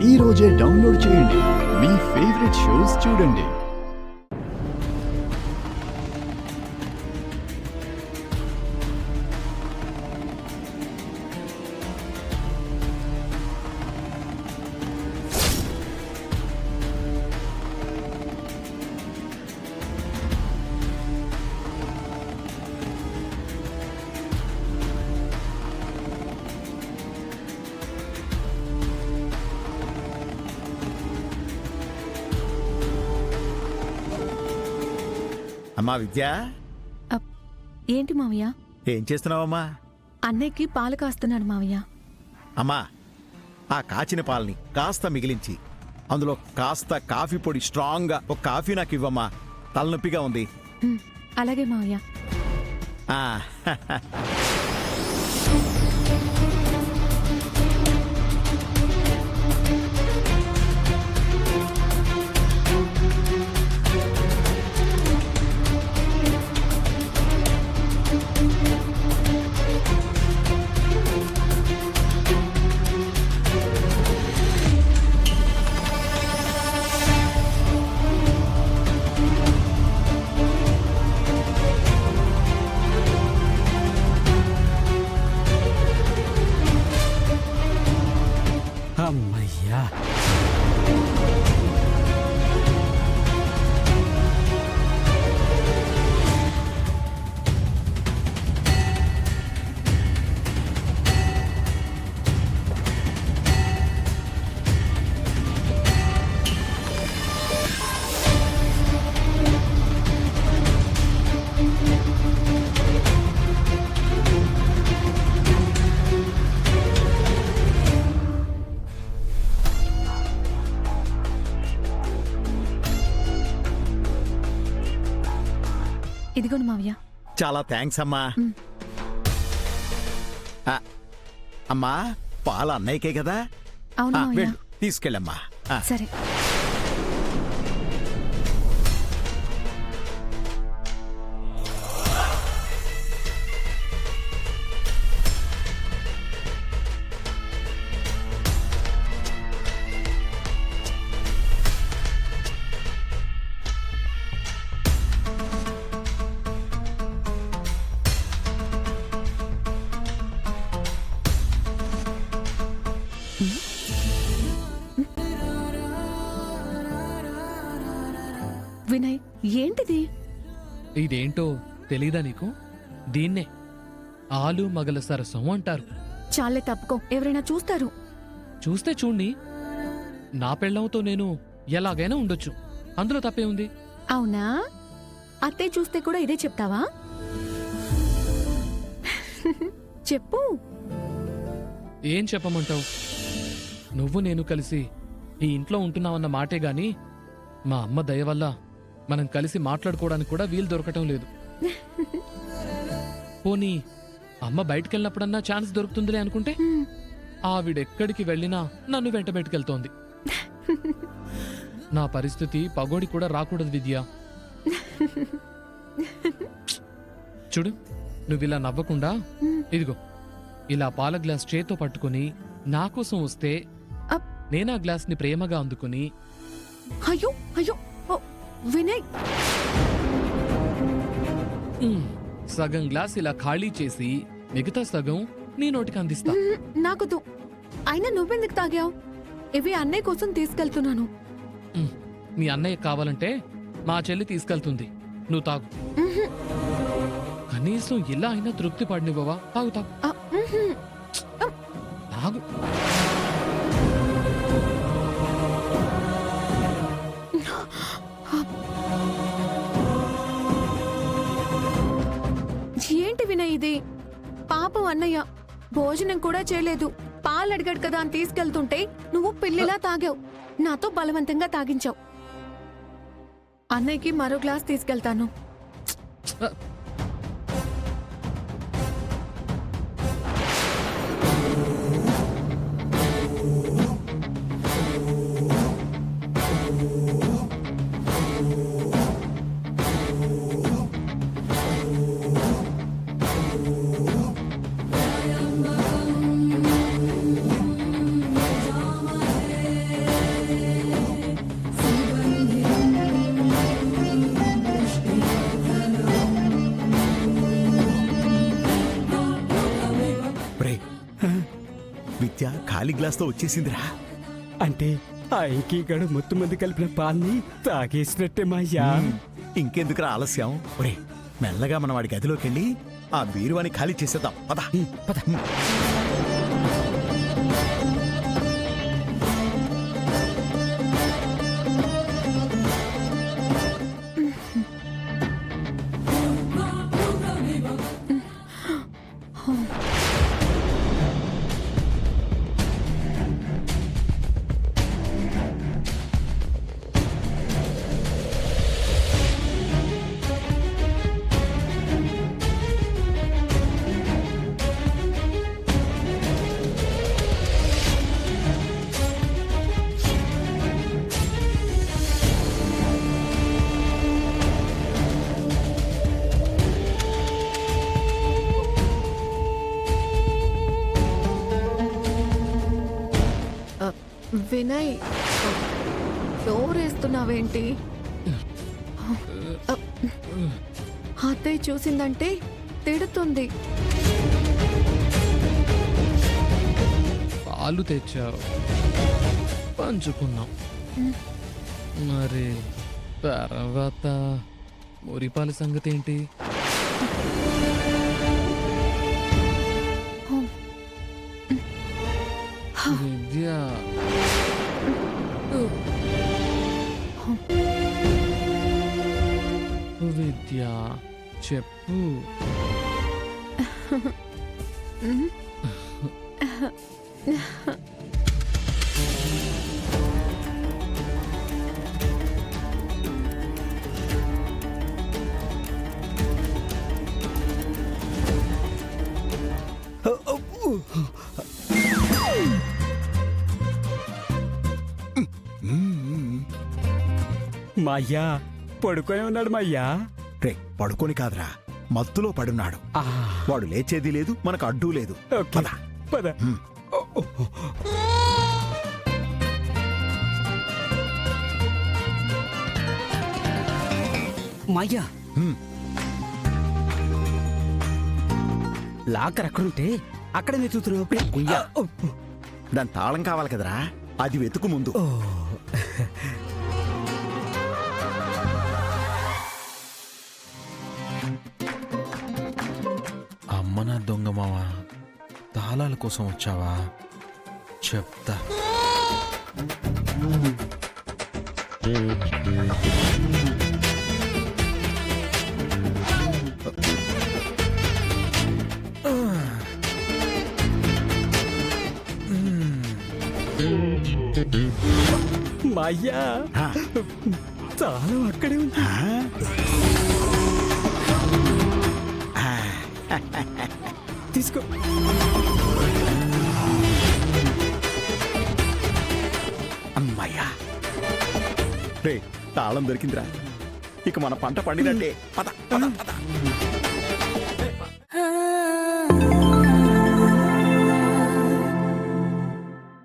ఈ రోజే డౌన్లోడ్ చేయండి. మీ ఫేవరెట్ షోస్ చూడండి. అమ్మా విద్య, ఏంటి మావయ్య? ఏం చేస్తున్నావమ్మా? అన్నయ్యకి పాలు కాస్తున్నాను మావయ్య. అమ్మా, ఆ కాచిన పాలని కాస్త మిగిలించి అందులో కాస్త కాఫీ పొడి స్ట్రాంగ్గా ఒక కాఫీ నాకు ఇవ్వమ్మా. తలనొప్పిగా ఉంది. అలాగే మావయ్య. ఆ, అమ్మయ్యా, ఇదిగోండి మావయ్య. చాలా థ్యాంక్స్ అమ్మా. ఆ, అమ్మా, పాల అన్నయ్యకే కదా? అవును ఆ, మావయ్య. వెళ్ళు, తీసుకెళ్ళమ్మా. ఆ, సరే. వినయ్, ఏంటిది? ఇదేంటో తెలీదా నీకు? దీన్నే ఆలు మగల సరసం అంటారు. చాలే, తప్పుకో, ఎవరైనా చూస్తారు. చూస్తే చూడ్ని. నా పెళ్ళంతో నేను ఎలాగైనా ఉండొచ్చు, అందులో తప్పే ఉంది. అవునా? అత్తయ్య చూస్తే కూడా ఇదే చెప్తావా? చెప్పు. ఏం చెప్పమంటావు? నువ్వు నేను కలిసి ఈ ఇంట్లో ఉంటున్నావన్న మాటే గాని మా అమ్మ దయ వల్ల మనం కలిసి మాట్లాడుకోవడానికి కూడా వీలు దొరకటం లేదు. పోనీ అమ్మ బయటకెళ్ళినప్పుడన్నా ఛాన్స్ దొరుకుతుందిలే అనుకుంటే ఆవిడెక్కడికి వెళ్ళినా నన్ను వెంట బయటకెళ్తోంది. నా పరిస్థితి పగోడి కూడా రాకూడదు విద్య. చూడు, నువ్విలా నవ్వకుండా ఇదిగో ఇలా పాల గ్లాస్ చేత్తో పట్టుకుని నా కోసం వస్తే నేనా గ్లాస్ ని ప్రేమగా అందుకుని అయ్యో అయ్యో, ఓ, వినయ్. సగం గ్లాస్ ఇలా ఖాళీ చేసి మిగతా సగం నీ నోటికి అందిస్తా. నాకొద్దు. అయినా నువ్వెందుకు తాగావు? ఇవి అన్నయ్య కోసం తీసుకెళ్తున్నాను. మీ అన్నయ్య కావాలంటే మా చెల్లి తీసుకెళ్తుంది, నువ్వు తాగు. కనీసం ఇలా అయినా తృప్తి పడినివ్వవా? తాగు తాగు తాగు. ఏంటి వినయ్ ఇది? పాపం అన్నయ్య భోజనం కూడా చేయలేదు. పాలు అడిగాడు కదా అని తీసుకెళ్తుంటే నువ్వు పిల్లిలా తాగావు. నాతో బలవంతంగా తాగించావు. అన్నయ్యకి మరో గ్లాస్ తీసుకెళ్తాను. గ్లాస్తో వచ్చేసిందిరా. అంటే ఆ ఇంకీగాడు మొత్తం మంది కలిపిన పాల్ని తాగేసినట్టే మాయ్యా. ఇంకెందుకురా ఆలస్యం? ఒరే మెల్లగా మన వాడి గదిలోకి వెళ్ళి ఆ బీరువాని ఖాళీ చేసేద్దాం. పద పద. వినయ్, డోర్ వేస్తున్నావేంటి? అత్తయ్య చూసిందంటే తిడుతుంది. పాలు తెచ్చావు, పంచుకున్నాం. మరి తర్వాత మురిపాల సంగతి ఏంటి? విద్య, విద్య చెప్పు. మాయ్యా పడుకొని ఉన్నాడు మాయ్యా. రే పడుకొని కాదురా, మత్తులో పడున్నాడు. ఆ, వాడు లేచేది లేదు, మనకు అడ్డు లేదు. ఓకే. పద. పద. మాయ్యా, హ్మ్. లాకర్ అక్కడుంటే అక్కడ వెతుకుతున్నావు. కుయ్యా. దాని తాళం కావాలి కదరా, అది వెతుకు ముందు. ఓ, అమ్మ నా దొంగ మావా, తాళాల కోసం వచ్చావా? చెప్తా. మాయ్యా ఆ, తాళం అక్కడే ఉంది. ఆ, తీసుకో. అమ్మయ్యా. రే తాళం దొరికిందిరా, ఇక మన పంట పండినట్టే. పద పద పద.